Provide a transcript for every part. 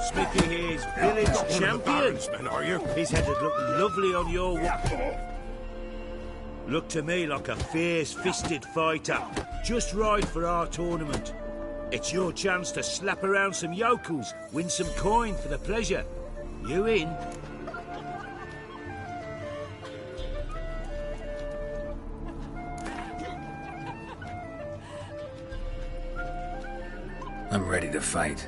Smithy here's village champion. Are you? His head'd look lovely on your Look to me like a fierce-fisted fighter. Just right for our tournament. It's your chance to slap around some yokels, win some coin for the pleasure. You in? I'm ready to fight.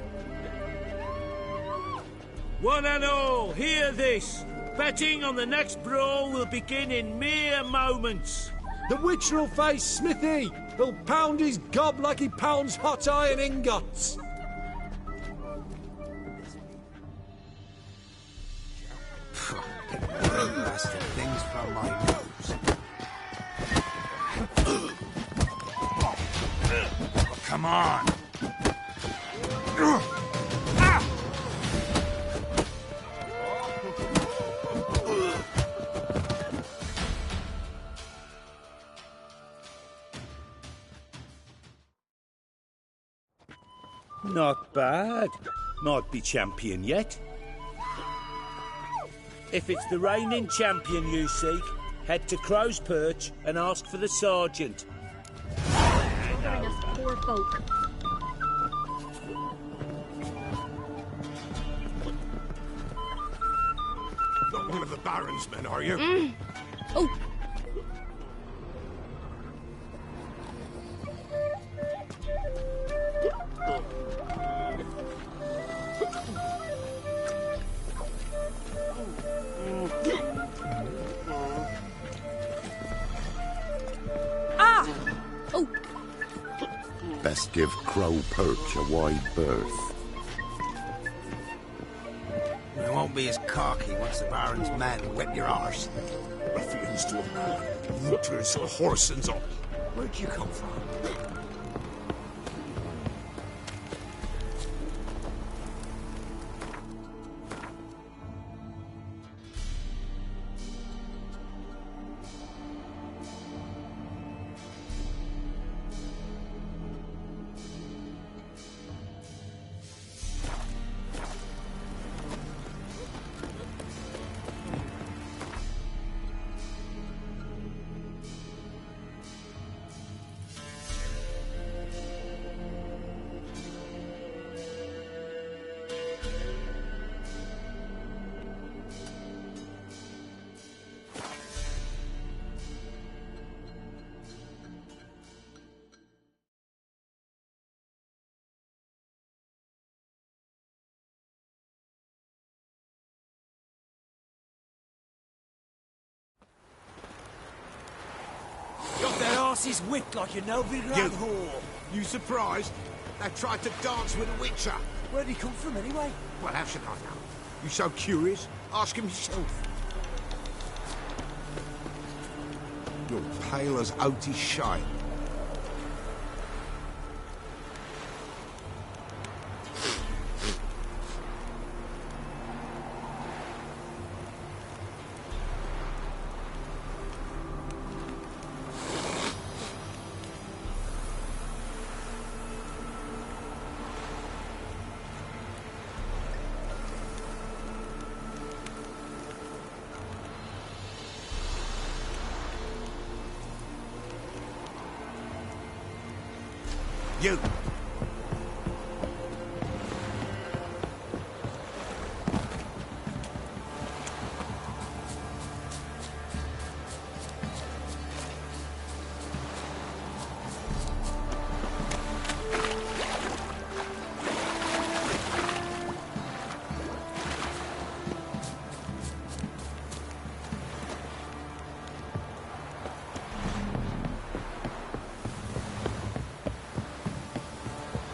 One and all, hear this. Betting on the next brawl will begin in mere moments. The Witcher will face Smithy. He'll pound his gob like he pounds hot iron ingots. Bastard things from my nose. Come on. Not bad. Might be champion yet. If it's the reigning champion you seek, head to Crow's Perch and ask for the sergeant. Bothering us poor folk. Not one of the Baron's men, are you? Oh! Best give Crow Perch a wide berth. We won't be as cocky once the Baron's men whip your arse. Ruffians to a man, looters, horsens up. Where'd you come from? Got their asses whipped like a Novigrad whore. You surprised? They tried to dance with a Witcher. Where'd he come from anyway? Well, how should I know? You so curious? Ask him yourself. You're pale as oaty shine. You!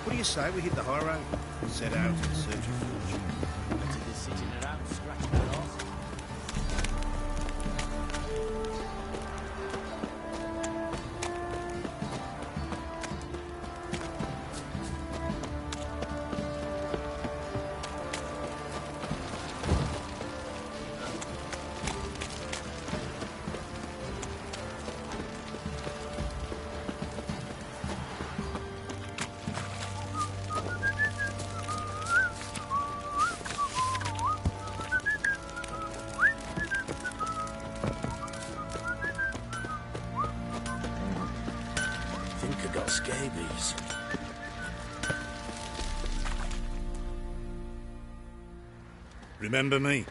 What do you say we hit the high road and set out in search of fortune? Better than sitting around scratching their arse. lives. Remember me?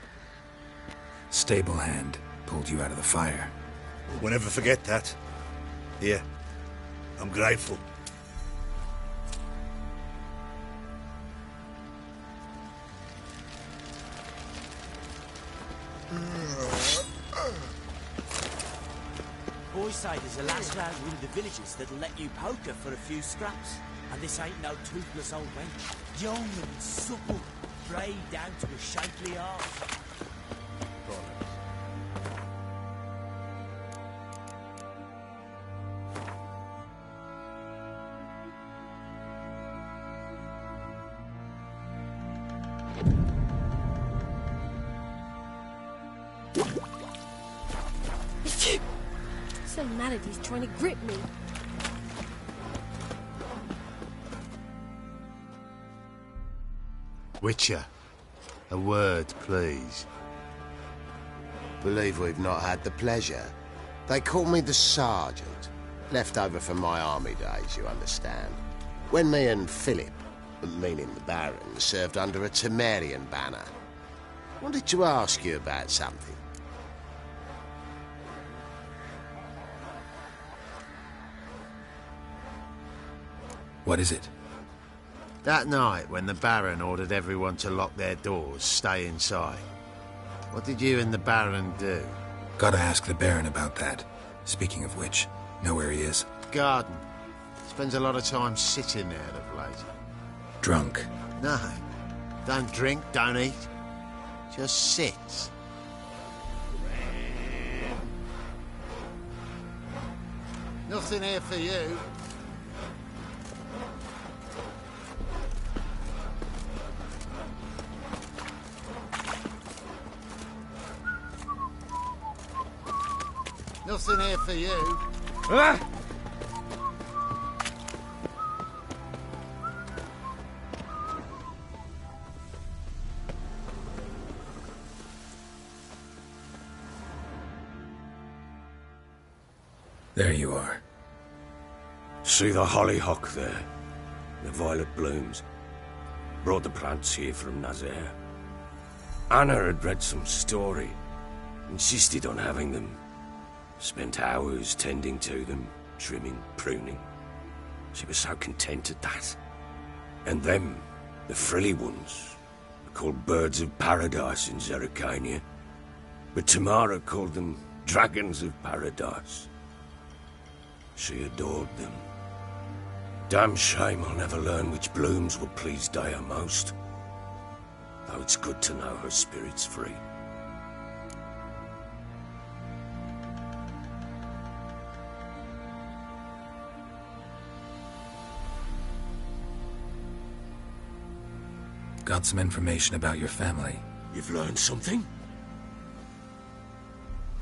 Stable hand pulled you out of the fire. We'll never forget that. Here, I'm grateful. Boys say there's a lass round one of the villages that'll let you poker for a few scraps. And this ain't no toothless old wench. Young and supple, frayed down to a shapely arse. So mad at he's trying to grip me. Witcher, a word, please. Believe we've not had the pleasure. They call me the Sergeant. Left over from my army days, you understand. When me and Philip, meaning the Baron, served under a Temerian banner. Wanted to ask you about something. What is it? That night when the Baron ordered everyone to lock their doors, stay inside. What did you and the Baron do? Gotta ask the Baron about that. Speaking of which, know where he is? Garden. Spends a lot of time sitting there of late. Drunk. No. Don't drink, don't eat. Just sits. Nothing here for you. Nothing here for you. Ah! There you are. See the hollyhock there? The violet blooms. Brought the plants here from Nazaire. Anna had read some story. Insisted on having them. Spent hours tending to them, trimming, pruning. She was so content at that. And them, the frilly ones, are called birds of paradise in Zerrikania. But Tamara called them dragons of paradise. She adored them. Damn shame I'll never learn which blooms will please Dea most. Though it's good to know her spirit's free. Got some information about your family. You've learned something?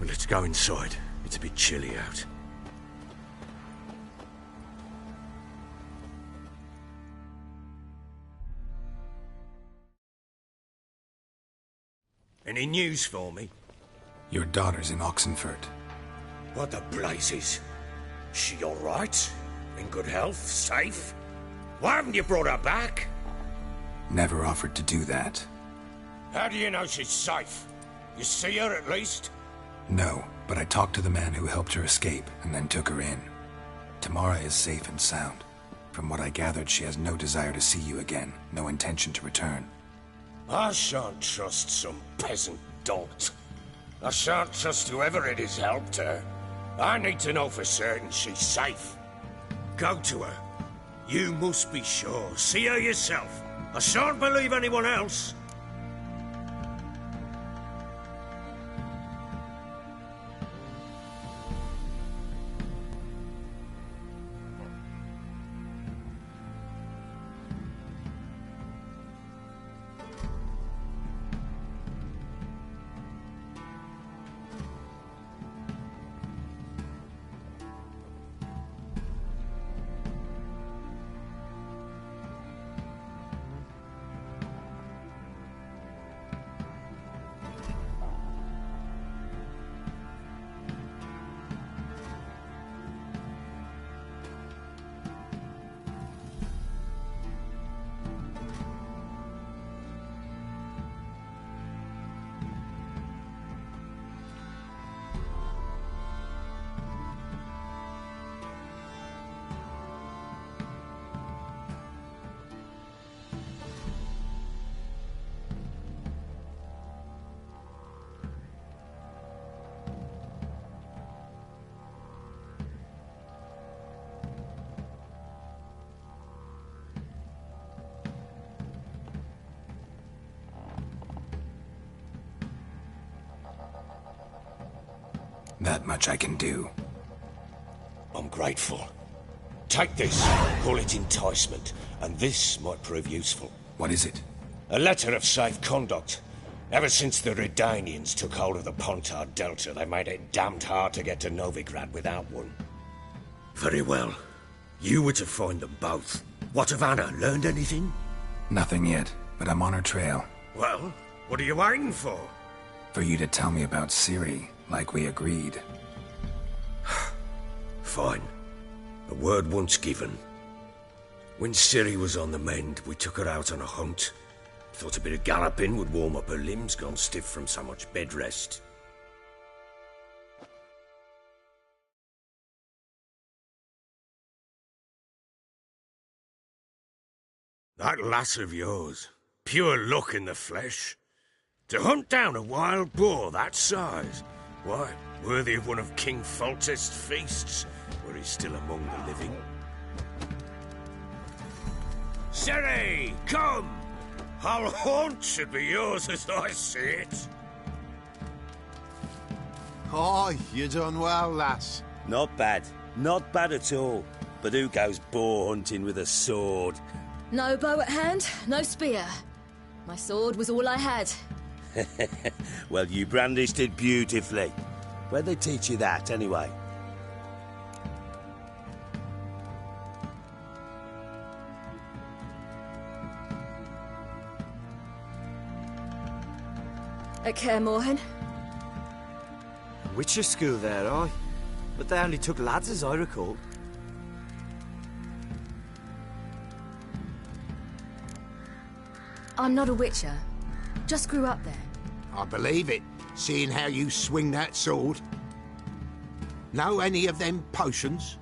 Well, let's go inside. It's a bit chilly out. Any news for me? Your daughter's in Oxenfurt. What the blazes? She all right? In good health? Safe? Why haven't you brought her back? Never offered to do that. How do you know she's safe? You see her at least? No, but I talked to the man who helped her escape and then took her in. Tamara is safe and sound. From what I gathered, she has no desire to see you again, no intention to return. I shan't trust some peasant dolt. I shan't trust whoever it is helped her. I need to know for certain she's safe. Go to her. You must be sure. See her yourself. I shan't believe anyone else. That much I can do. I'm grateful. Take this, call it enticement, and this might prove useful. What is it? A letter of safe conduct. Ever since the Redanians took hold of the Pontard Delta, they made it damned hard to get to Novigrad without one. Very well. You were to find them both. What of Anna? Learned anything? Nothing yet, but I'm on her trail. Well, what are you waiting for? For you to tell me about Ciri, like we agreed. Fine. A word once given. When Ciri was on the mend, we took her out on a hunt. Thought a bit of galloping would warm up her limbs, gone stiff from so much bed rest. That lass of yours, pure luck in the flesh. To hunt down a wild boar that size, why, worthy of one of King Foltest's feasts, where he's still among the living. Ciri, come! Our haunt should be yours as I see it. Oh, you done well, lass. Not bad. Not bad at all. But who goes boar hunting with a sword? No bow at hand, no spear. My sword was all I had. Well, you brandished it beautifully. Where'd they teach you that, anyway? At Kaer Morhen. Witcher school there, aye. But they only took lads, as I recall. I'm not a witcher. Just grew up there. I believe it, seeing how you swing that sword. Know any of them potions?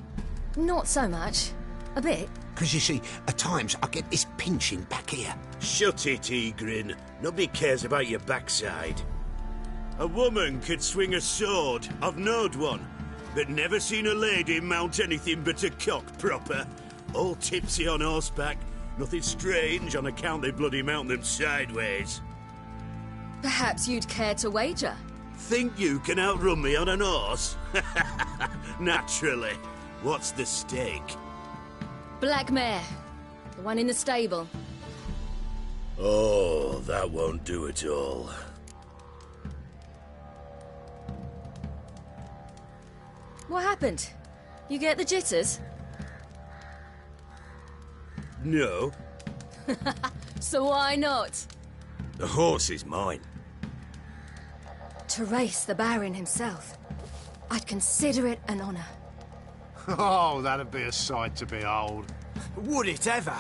Not so much. A bit. Because you see, at times I get this pinching back here. Shut it, Egrin. Nobody cares about your backside. A woman could swing a sword. I've knowed one. But never seen a lady mount anything but a cock proper. All tipsy on horseback. Nothing strange on account they bloody mount them sideways. Perhaps you'd care to wager? Think you can outrun me on an horse? Naturally. What's the stake? Black mare. The one in the stable. Oh, that won't do it all. What happened? You get the jitters? No. So why not? The horse is mine. To race the Baron himself. I'd consider it an honor. Oh, that'd be a sight to behold. Would it ever?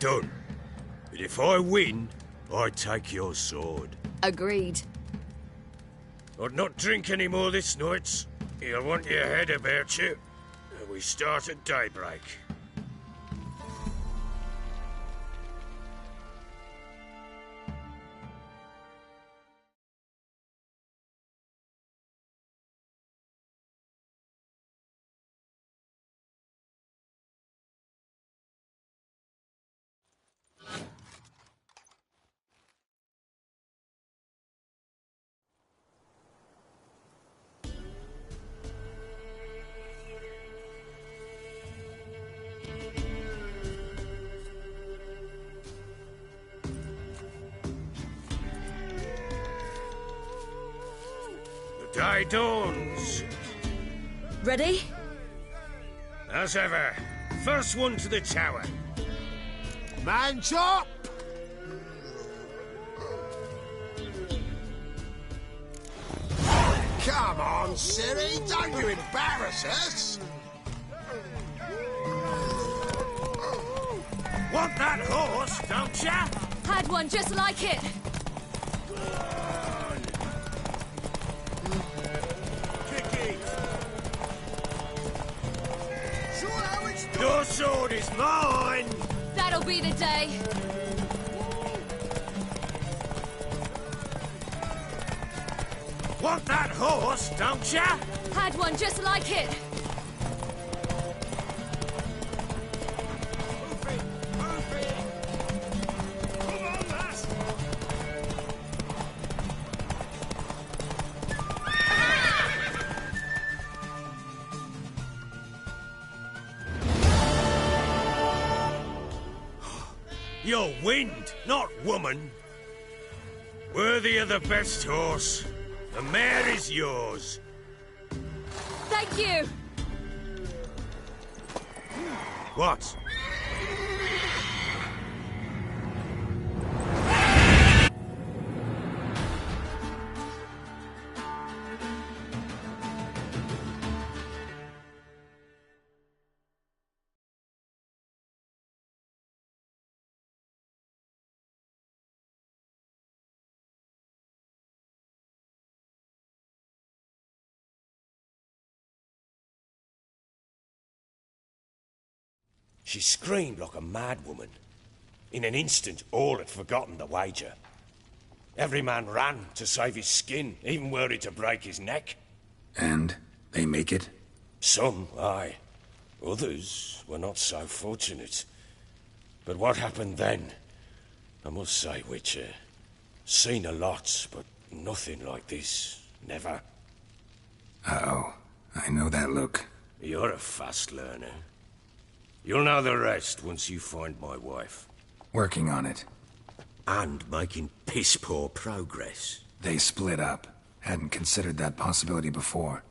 Done. But if I win, I take your sword. Agreed. I'd not drink any more this night. You'll want your head about you. We start at daybreak. Day dawns. Ready? As ever, first one to the tower. Man chop! Come on, Ciri, don't you embarrass us! Want that horse, don't ya? Had one just like it. Your sword is mine! That'll be the day. Want that horse, don't ya? Had one just like it. You're wind, not woman. Worthy of the best horse. The mare is yours. Thank you! What? She screamed like a mad woman. In an instant, all had forgotten the wager. Every man ran to save his skin, even were it to break his neck. And they make it? Some, aye. Others were not so fortunate. But what happened then? I must say, Witcher, seen a lot, but nothing like this. Never. Uh-oh. I know that look. You're a fast learner. You'll know the rest once you find my wife. Working on it. And making piss-poor progress. They split up. Hadn't considered that possibility before.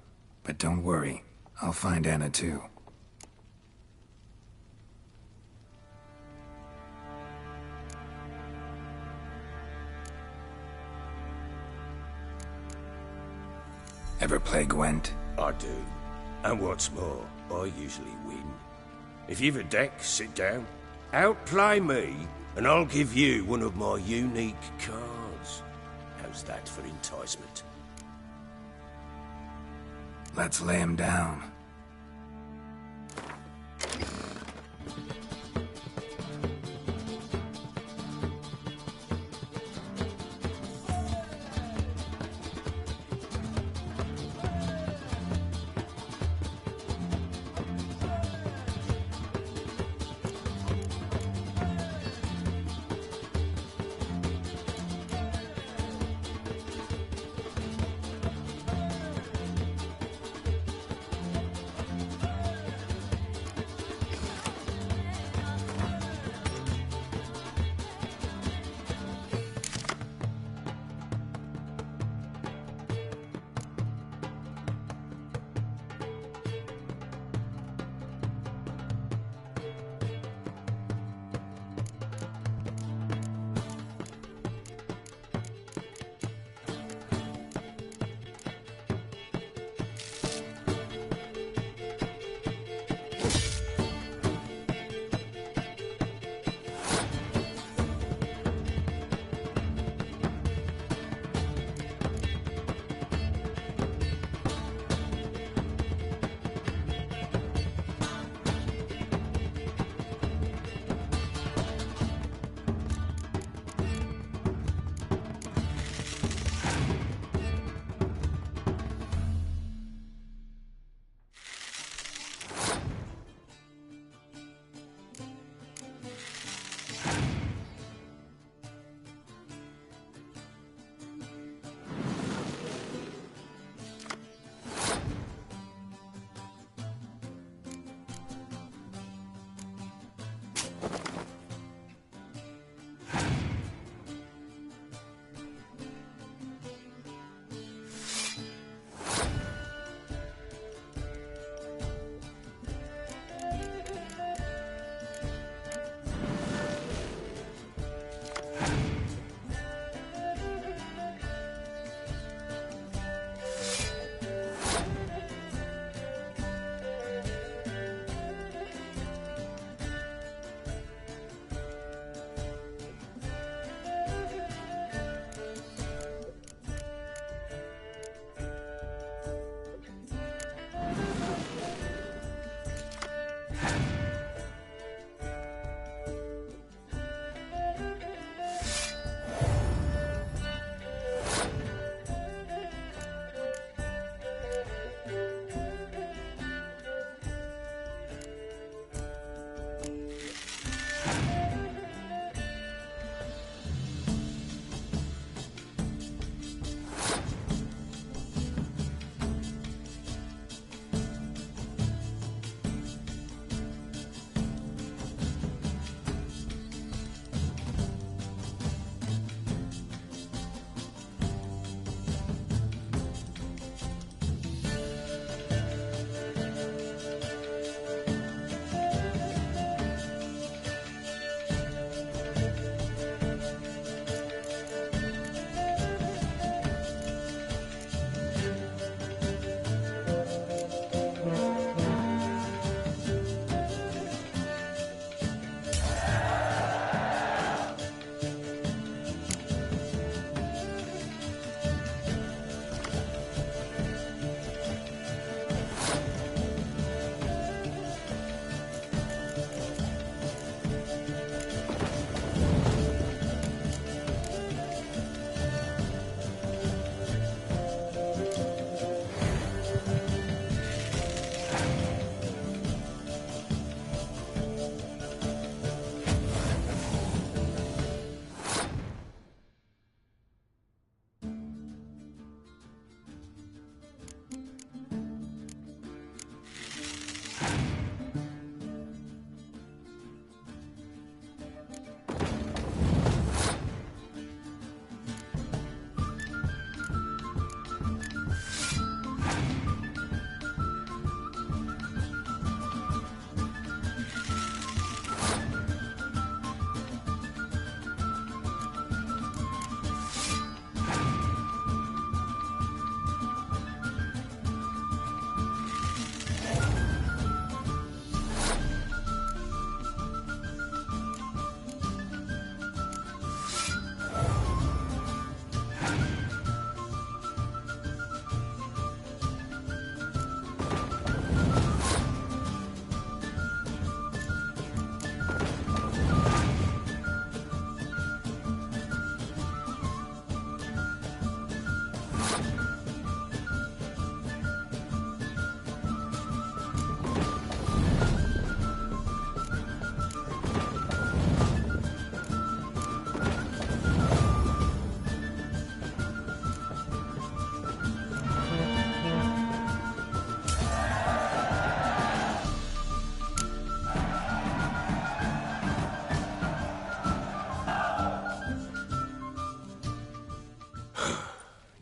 But don't worry. I'll find Anna too. Ever play Gwent? I do. And what's more, I usually win. If you've a deck, sit down. Outplay me, and I'll give you one of my unique cards. How's that for enticement? Let's lay him down.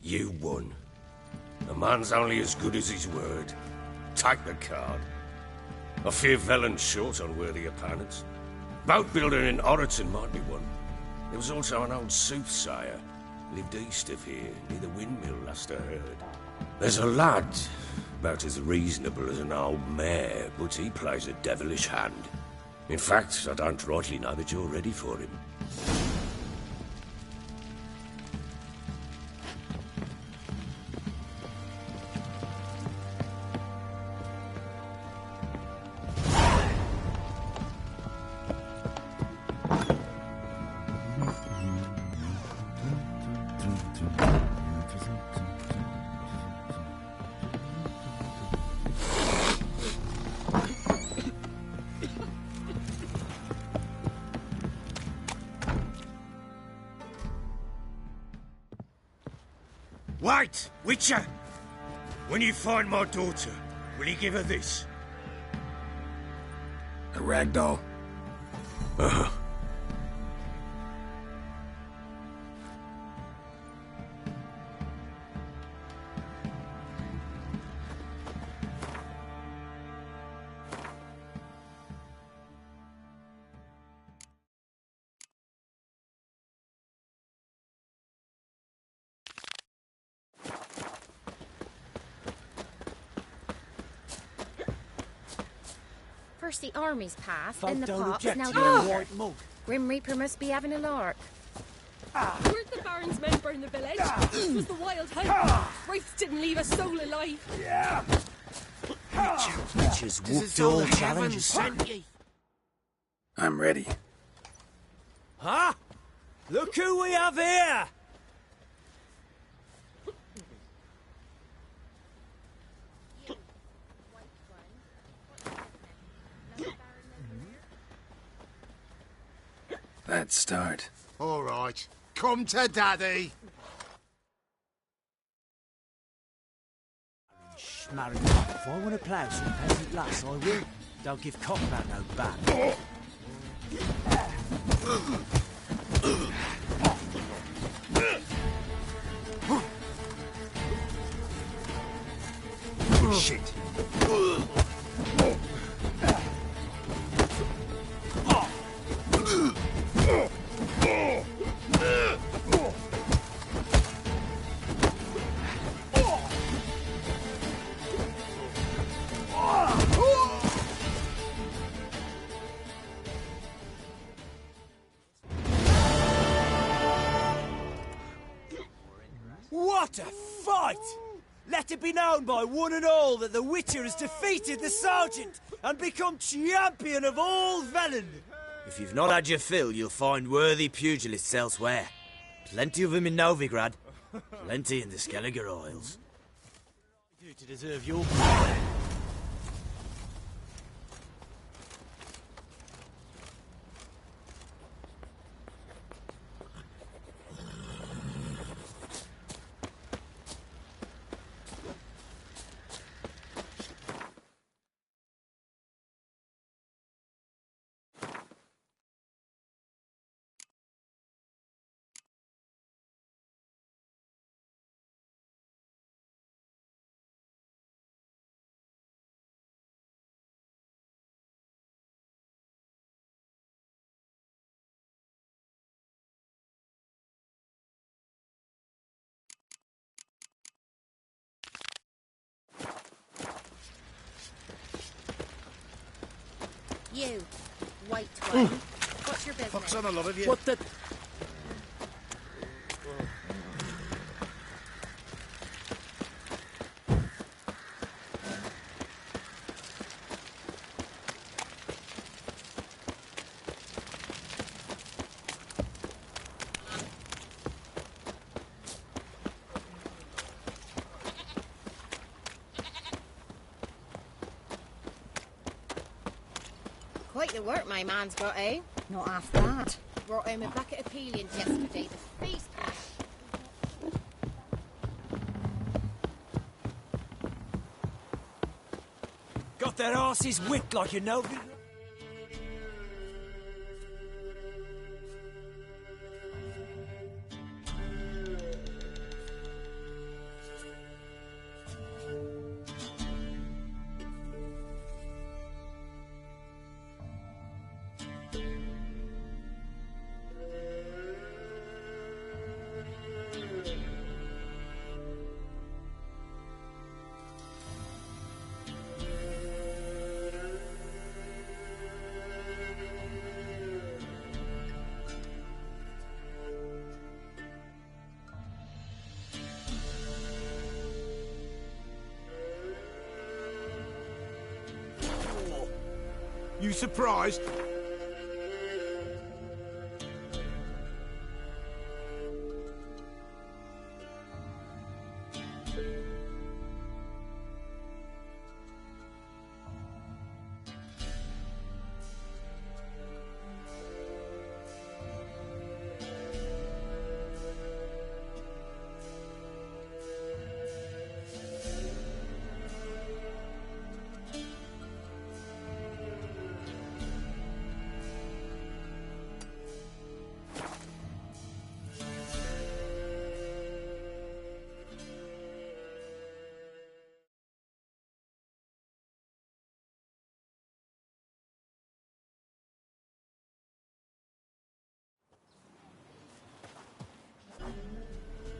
You won. A man's only as good as his word. Take the card. I fear Velen's short on worthy opponents. Boat builder in Oroton might be one. There was also an old soothsayer. Lived east of here, near the windmill, last I heard. There's a lad, about as reasonable as an old mare, but he plays a devilish hand. In fact, I don't rightly know that you're ready for him. Wait, Witcher! When you find my daughter, will you give her this? A ragdoll. First the armies passed, Folk then the don't pops, object now to the your Reaper. white mug. Grim Reaper must be having a lark. Where'd the Baron's men burn the village? This was the wild hunt. Wraiths didn't leave a soul alive. Witches whooped all challenges. I'm ready. Huh? Look who we have here! Let's start. All right, come to Daddy. Schmarry. If I want to plough some peasant lass, I will. Don't give cockbat no back. Shit. What a fight! Let it be known by one and all that the Witcher has defeated the Sergeant and become champion of all Velen. If you've not had your fill, you'll find worthy pugilists elsewhere. Plenty of them in Novigrad, plenty in the Skelliger Isles. Do to deserve your... You, white one. What's your business? Fuck's on a lot of you. What the... Quite the work my man's got, eh? Not half that. Brought home a bucket of peelings yesterday. The feast. Got their asses whipped like a Novi... You surprised?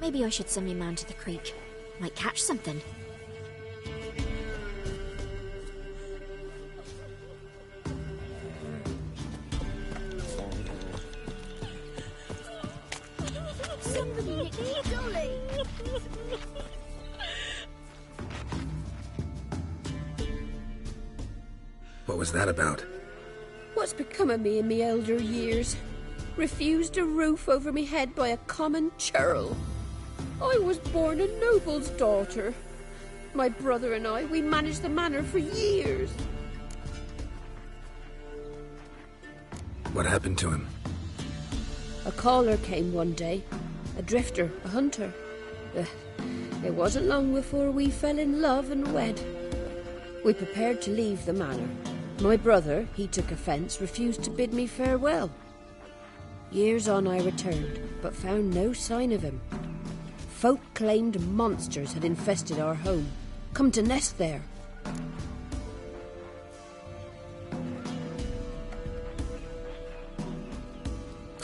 Maybe I should send me man to the creek. Might catch something. Somebody nicked the dolly! What was that about? What's become of me in me elder years? Refused a roof over me head by a common churl. I was born a noble's daughter. My brother and I, we managed the manor for years. What happened to him? A caller came one day. A drifter, a hunter. It wasn't long before we fell in love and wed. We prepared to leave the manor. My brother, he took offence, refused to bid me farewell. Years on I returned, but found no sign of him. Folk claimed monsters had infested our home, come to nest there.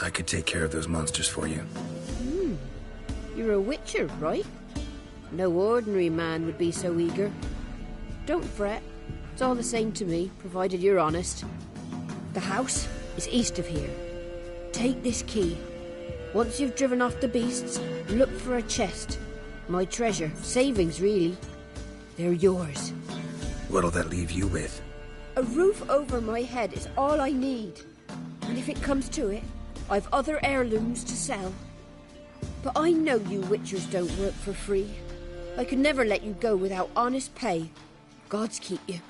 I could take care of those monsters for you. You're a witcher, right? No ordinary man would be so eager. Don't fret. It's all the same to me, provided you're honest. The house is east of here. Take this key. Once you've driven off the beasts, look for a chest. My treasure, savings really. They're yours. What'll that leave you with? A roof over my head is all I need. And if it comes to it, I've other heirlooms to sell. But I know you witchers don't work for free. I could never let you go without honest pay. Gods keep you.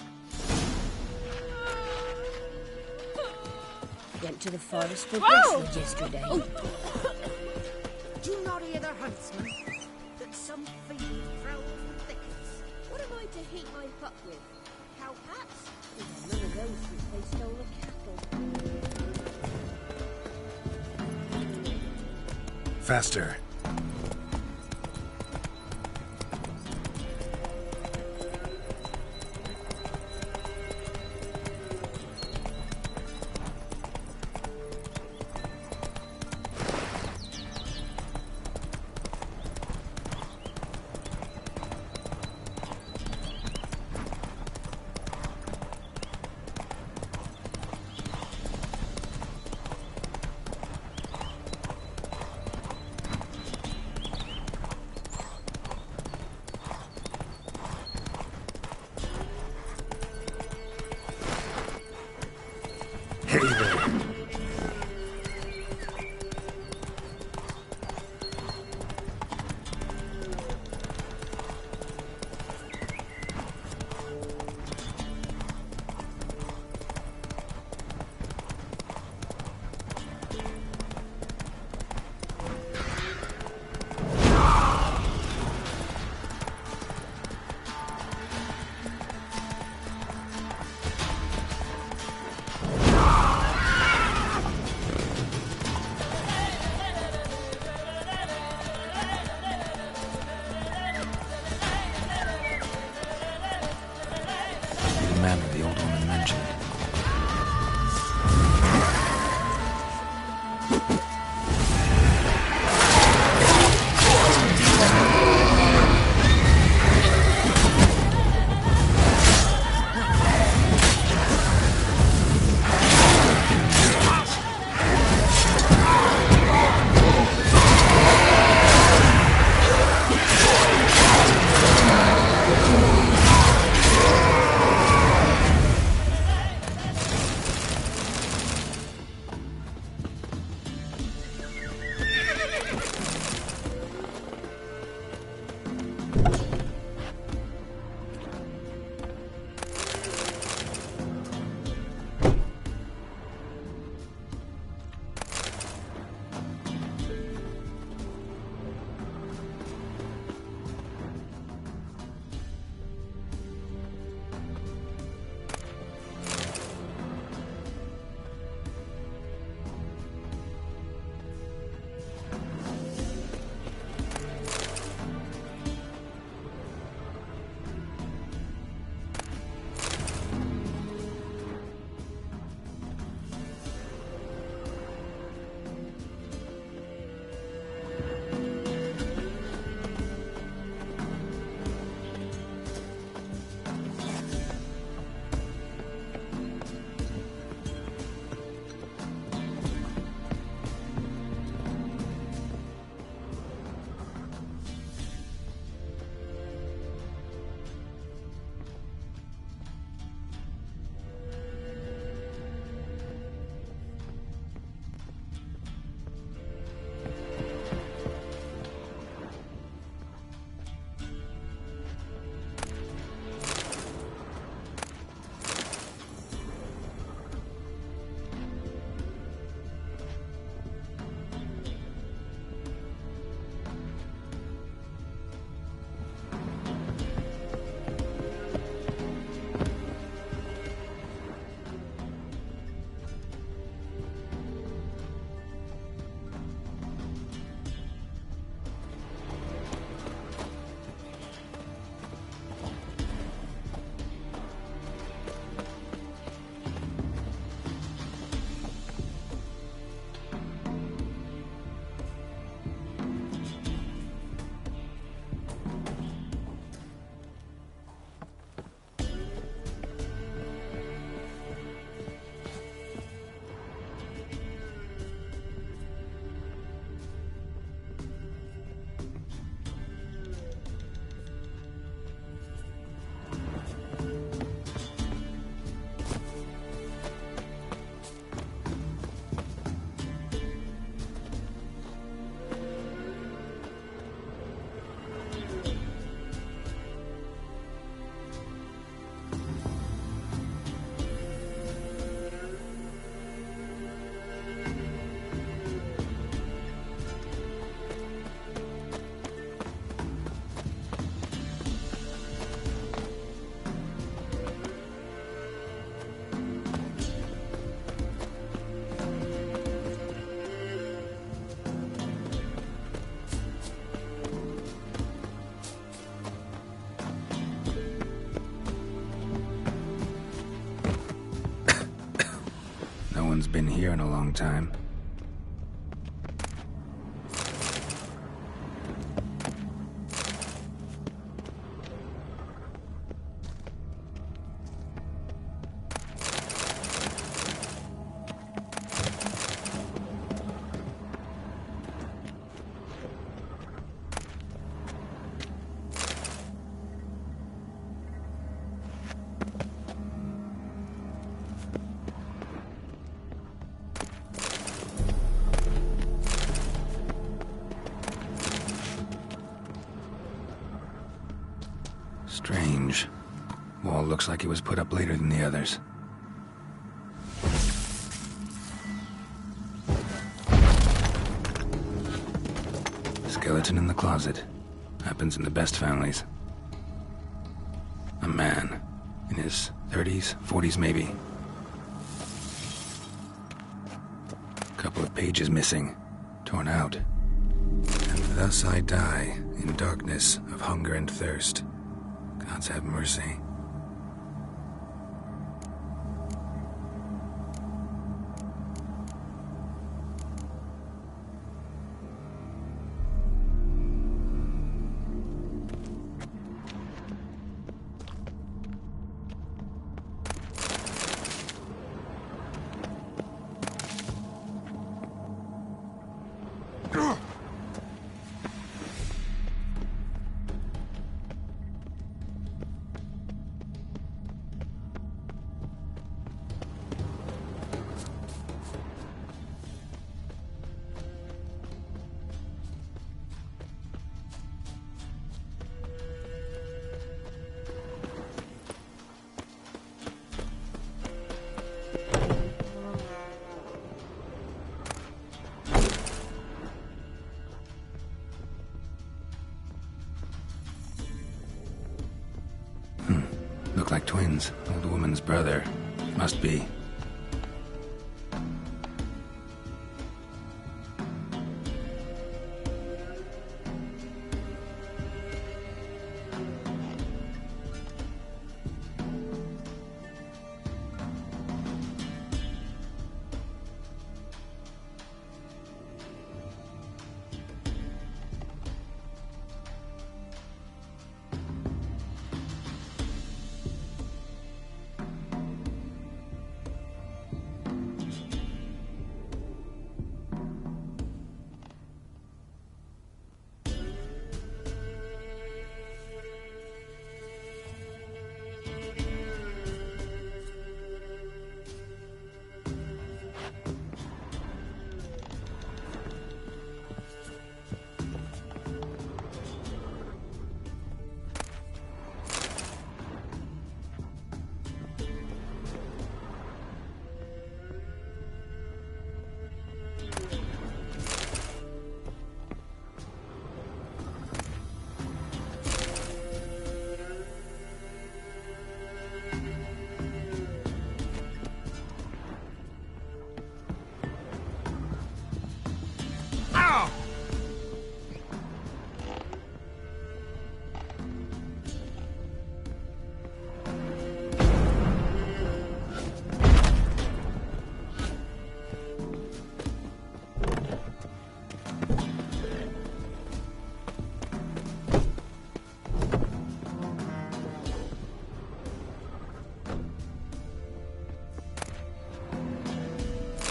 Went to the forest for brushwood yesterday. Oh. Do you not hear the huntsman? That some fiend prowls the thickets. What am I to heat my hut with? Cow pats? None of those since they stole the cattle. Faster. Manor the old woman mentioned. one's been here in a long time. Strange. Wall looks like it was put up later than the others. Skeleton in the closet. Happens in the best families. A man. In his 30s, 40s maybe. Couple of pages missing. Torn out. And thus I die in darkness of hunger and thirst. Gods have mercy. look like twins. Old woman's brother. Must be.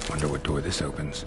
Wonder what door this opens.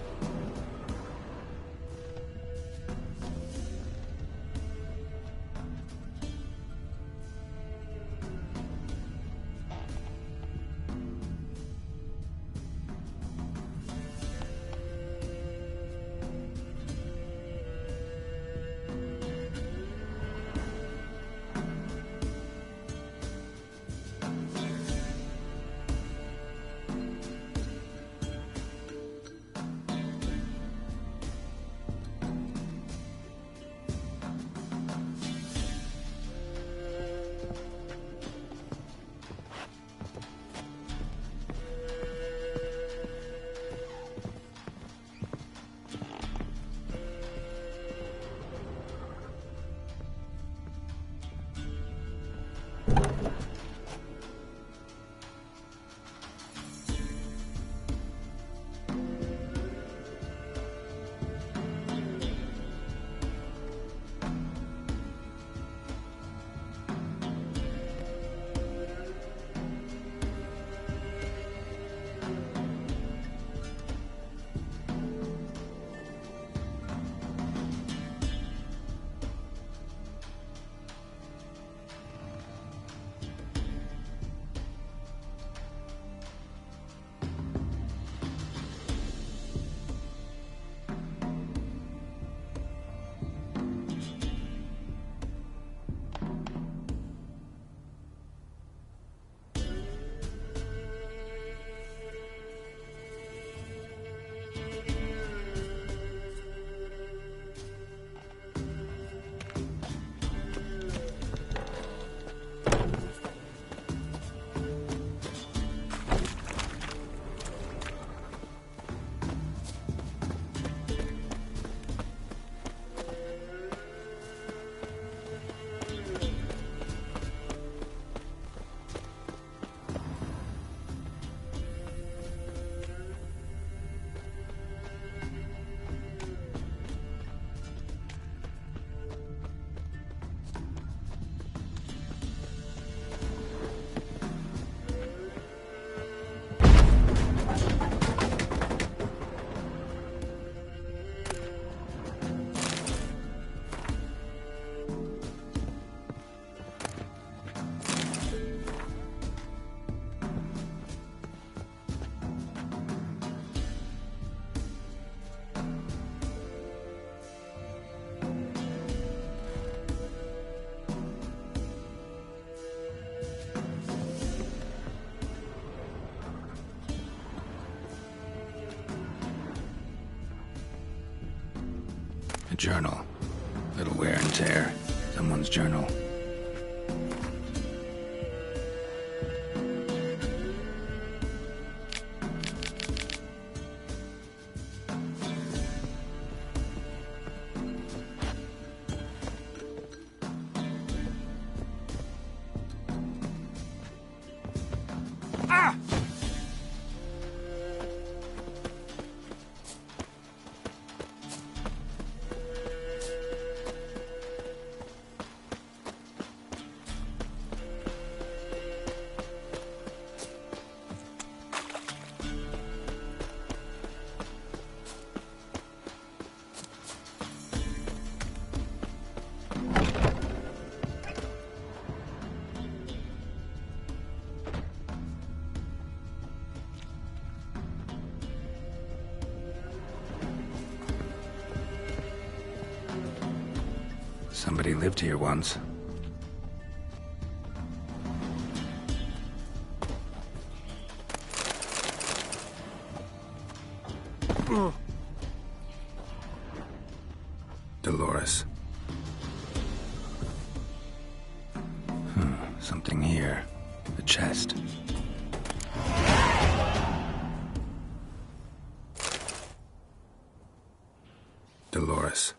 A journal. Little wear and tear. Someone's journal. Somebody lived here once. Dolores. Something here. A chest. Dolores.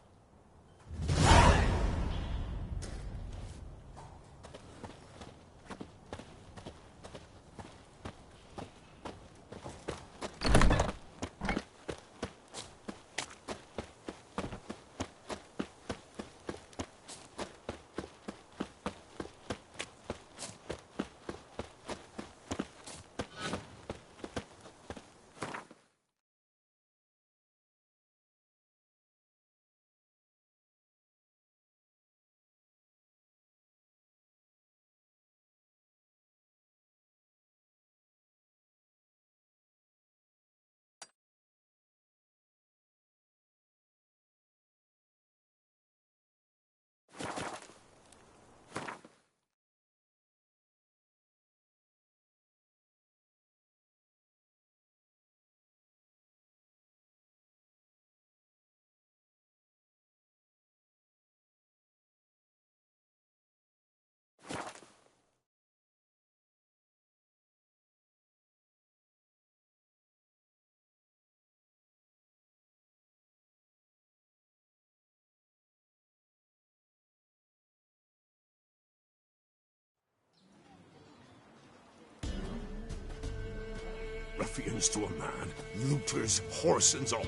Ruffians to a man, looters, horse and all.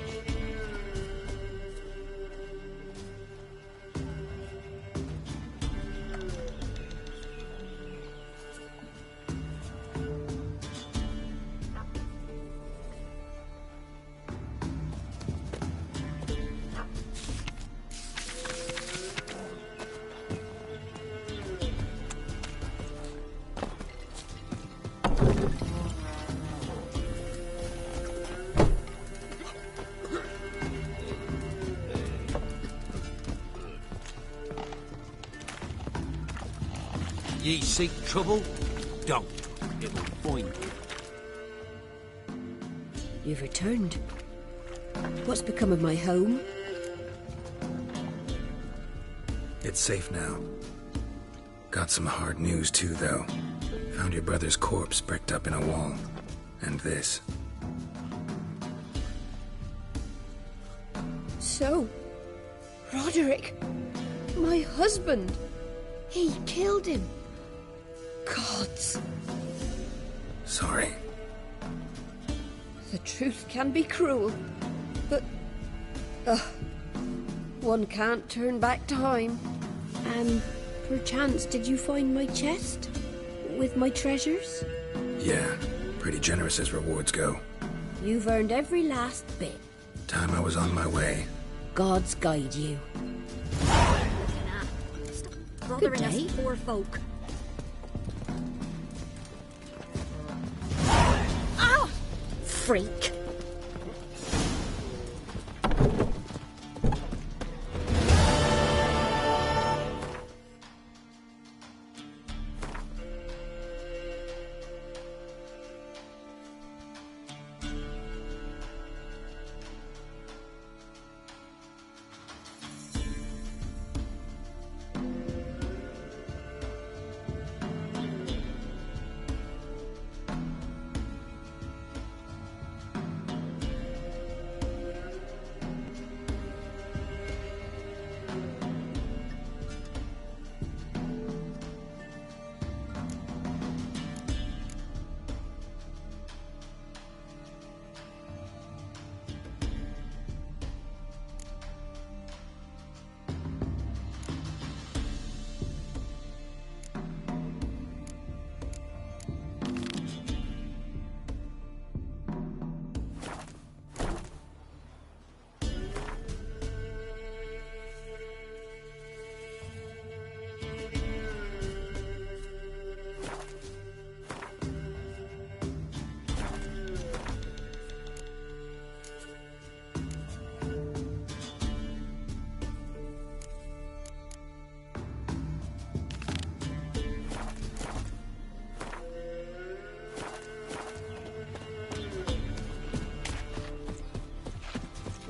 Ye seek trouble? Don't. It will find you. You've returned. What's become of my home? It's safe now. Got some hard news too, though. Found your brother's corpse bricked up in a wall. And this. So, Roderick, my husband, he killed him. Gods. Sorry. The truth can be cruel, but one can't turn back time. And perchance, did you find my chest with my treasures? Yeah, pretty generous as rewards go. You've earned every last bit. Time I was on my way. Gods guide you. Stop bothering us poor folk. Ah! Freak.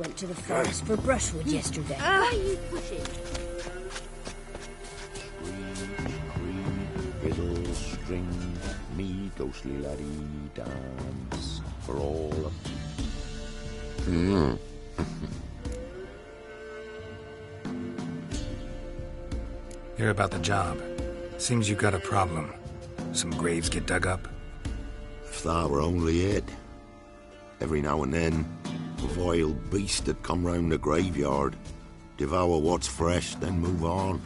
went to the forest for brushwood yesterday. Why are you pushing? Fiddle, string, me ghostly laddie dance for all of... Hear about the job. Seems you got a problem. Some graves get dug up? If that were only it. Every now and then, a vile beast would come round the graveyard, devour what's fresh, then move on.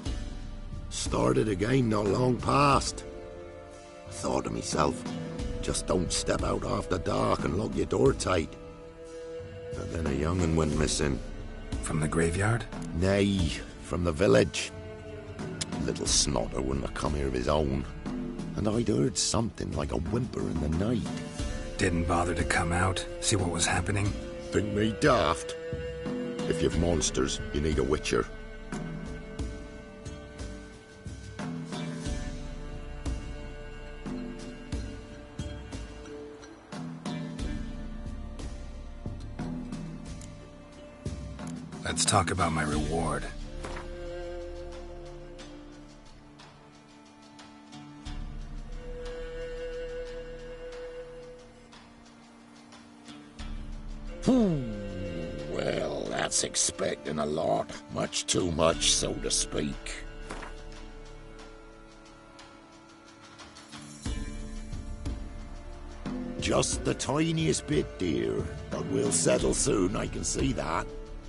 Started again not long past. I thought to myself, just don't step out after dark and lock your door tight. But then a young'un went missing. From the graveyard? Nay, from the village. Little snotter wouldn't have come here of his own. And I'd heard something like a whimper in the night. Didn't bother to come out, see what was happening? Think me daft? If you've monsters, you need a witcher. Let's talk about my reward. Well, that's expecting a lot. Much too much, so to speak. Just the tiniest bit, dear. But we'll settle soon, I can see that.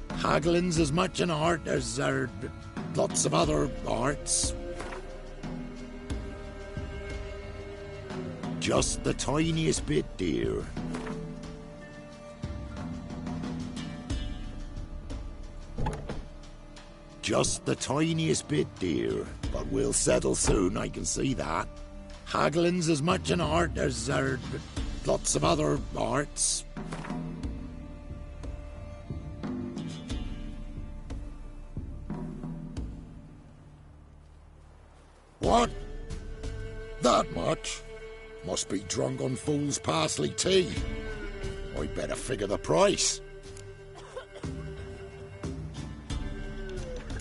Haggling's as much an art as lots of other arts. Just the tiniest bit, dear. Just the tiniest bit, dear. But we'll settle soon, I can see that. Haggling's as much an art as lots of other arts. What? That much? Must be drunk on fool's parsley tea. I'd better figure the price.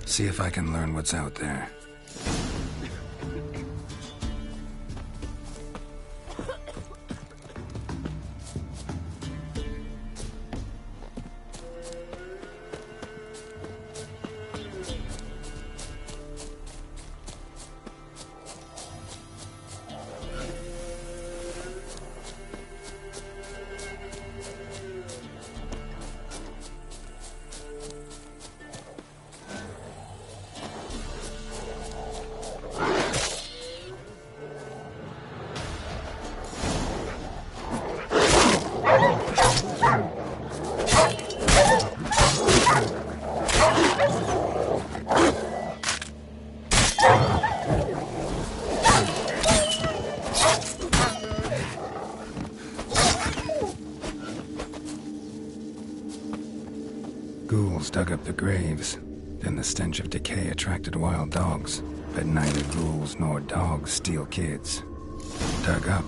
See if I can learn what's out there. Ghouls dug up the graves. Then the stench of decay attracted wild dogs. But neither ghouls nor dogs steal kids. Dug up.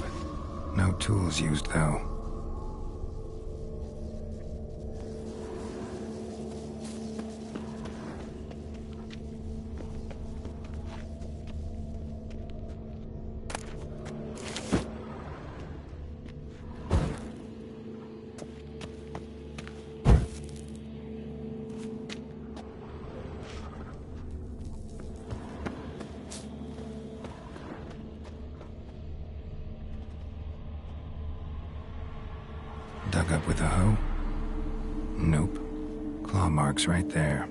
No tools used, though. Dug up with a hoe? Nope. Claw marks right there.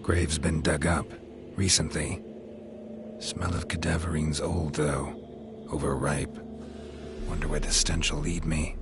Grave's been dug up recently. Smell of cadaverines old, though. Overripe. Wonder where the stench will lead me.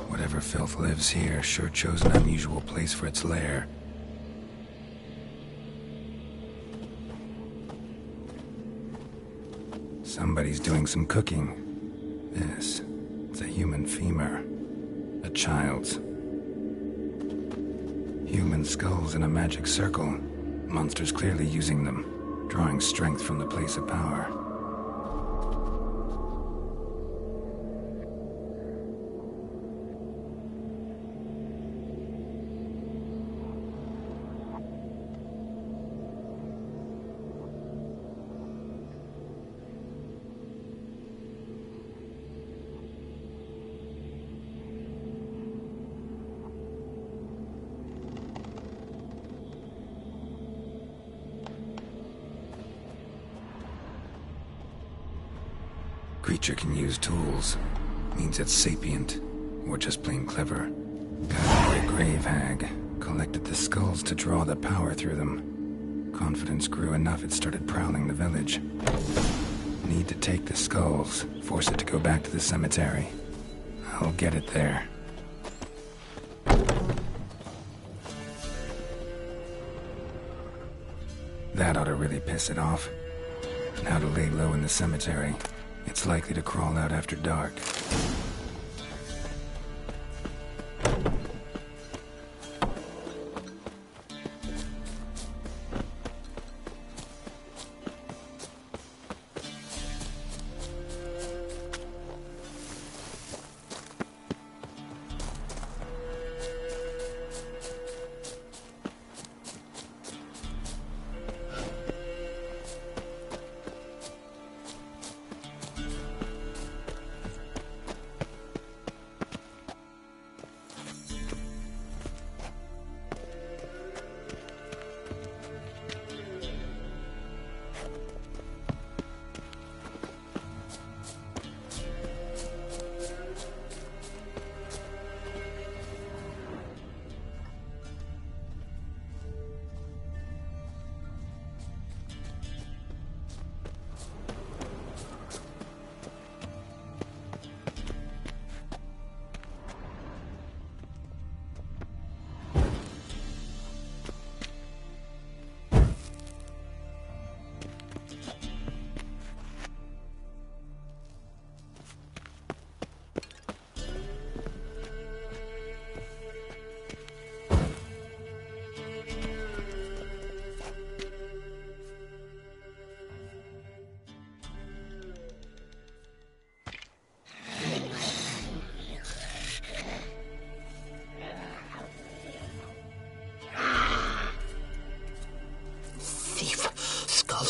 Whatever filth lives here sure chose an unusual place for its lair. Somebody's doing some cooking. It's a human femur. A child's. Human skulls in a magic circle. Monsters clearly using them, drawing strength from the place of power. Creature can use tools. Means it's sapient, or just plain clever. Gotta be a grave hag. Collected the skulls to draw the power through them. Confidence grew enough it started prowling the village. Need to take the skulls, force it to go back to the cemetery. I'll get it there. That ought to really piss it off. Now to lay low in the cemetery. It's likely to crawl out after dark.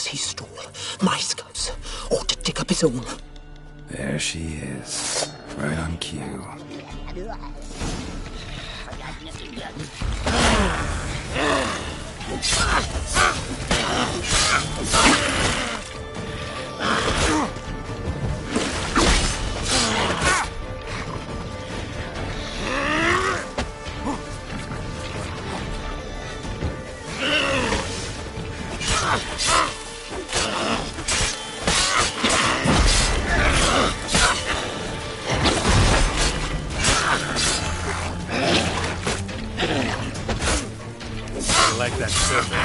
He stole my skulls, or to dig up his own. There she is, right on cue. I like that serpent.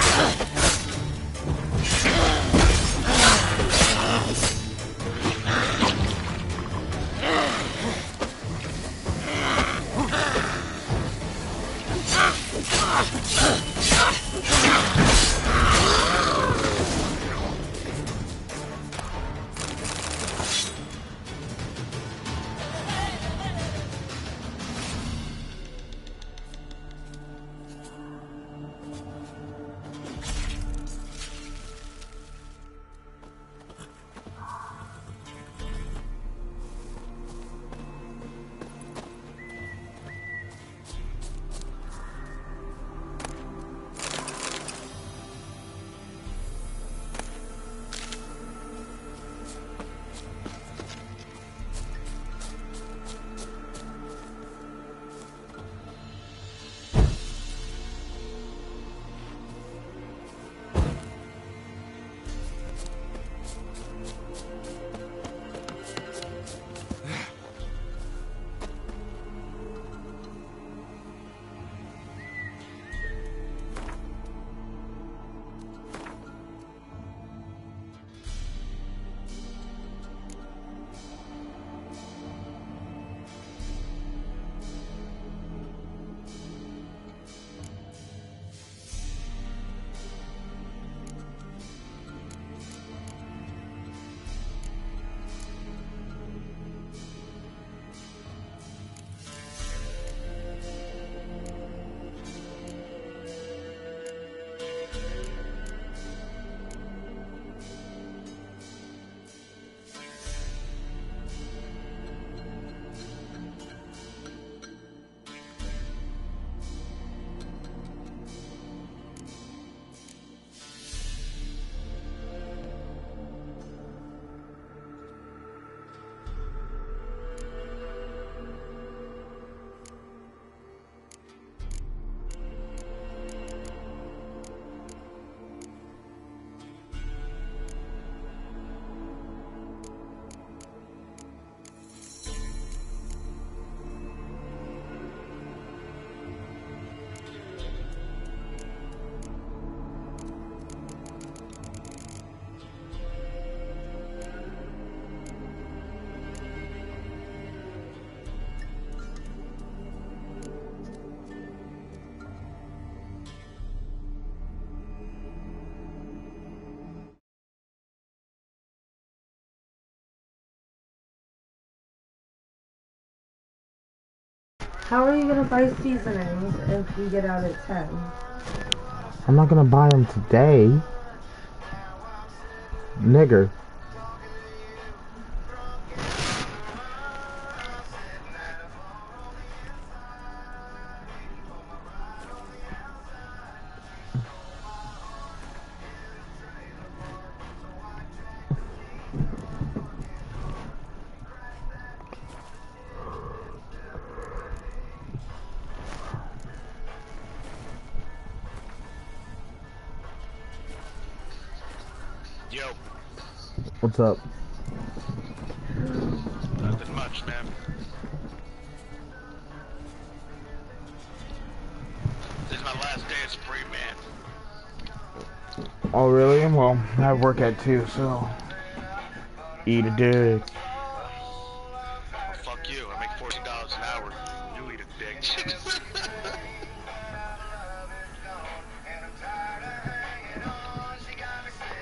How are you gonna buy seasonings if we get out at 10? I'm not gonna buy them today. Nigger. Yo. What's up? Nothing much, man. This is my last day at Spree, man. Oh really? Well, I work at 2, so eat a dick. Oh, fuck you. I make $14 an hour. You eat a dick.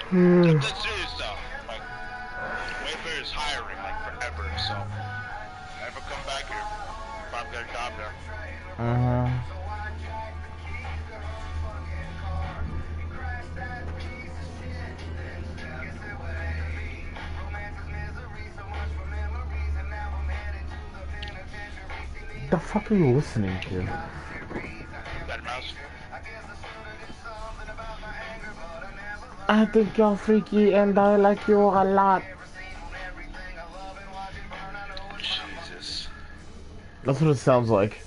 That's serious though. Like, Wayfair is hiring like forever, so never come back here. Probably get a job there. The fuck are you listening to? That mouse. I think you're freaky and I like you a lot. Jesus. That's what it sounds like.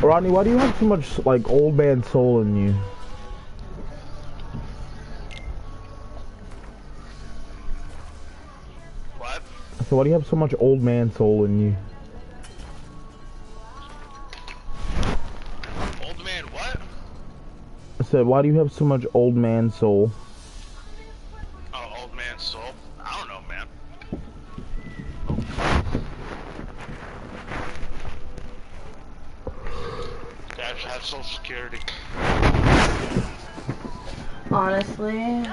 Rodney, why do you have so much like old man soul in you? What? So why do you have so much old man soul in you? Old man what? I said, why do you have so much old man soul? Oh, old man soul? I don't know, man. Dad should have Social Security. Honestly,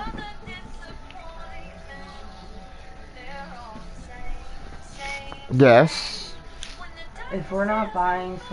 Yes. if we're not buying some